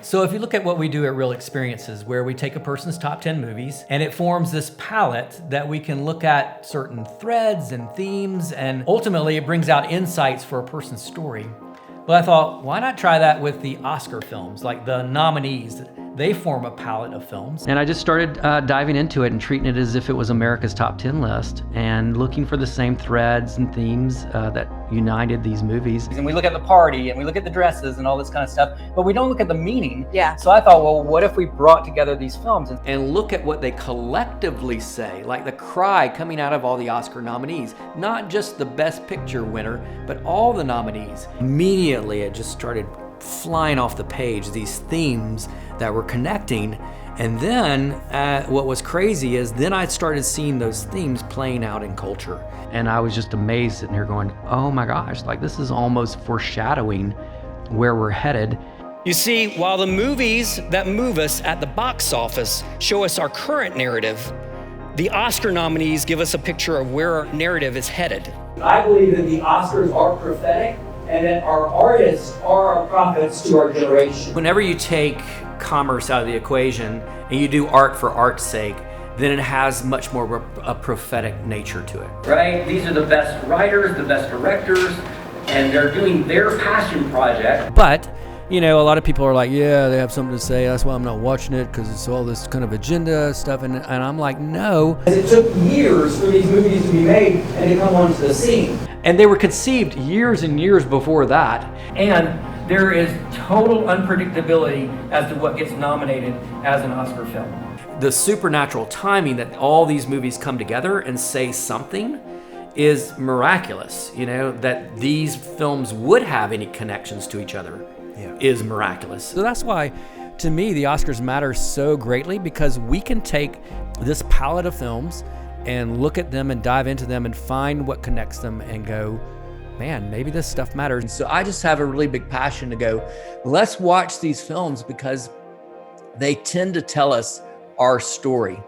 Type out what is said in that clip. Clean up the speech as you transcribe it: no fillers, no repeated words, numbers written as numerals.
So if you look at what we do at Real Experiences, where we take a person's top 10 movies and it forms this palette that we can look at certain threads and themes, and ultimately it brings out insights for a person's story. Well, I thought, why not try that with the Oscar films, like the nominees? They form a palette of films. And I just started diving into it and treating it as if it was America's top 10 list and looking for the same threads and themes that united these movies. And we look at the party and we look at the dresses and all this kind of stuff, but we don't look at the meaning. Yeah. So I thought, well, what if we brought together these films and look at what they collectively say, like the cry coming out of all the Oscar nominees, not just the Best Picture winner, but all the nominees. Immediately, it just started flying off the page, these themes that were connecting. And then what was crazy is then I started seeing those themes playing out in culture. And I was just amazed sitting here going, oh my gosh, like this is almost foreshadowing where we're headed. You see, while the movies that move us at the box office show us our current narrative, the Oscar nominees give us a picture of where our narrative is headed. I believe that the Oscars are prophetic and that our artists are our prophets to our generation. Whenever you take commerce out of the equation and you do art for art's sake, then it has much more of a prophetic nature to it. Right? These are the best writers, the best directors, and they're doing their passion project. But, you know, a lot of people are like, yeah, they have something to say. That's why I'm not watching it, because it's all this kind of agenda stuff. And I'm like, no. It took years for these movies to be made and to come onto the scene. And they were conceived years and years before that. And there is total unpredictability as to what gets nominated as an Oscar film. The supernatural timing that all these movies come together and say something is miraculous. You know, that these films would have any connections to each other is miraculous. So that's why, to me, the Oscars matter so greatly, because we can take this palette of films and look at them and dive into them and find what connects them and go, man, maybe this stuff matters. And so I just have a really big passion to go, let's watch these films because they tend to tell us our story.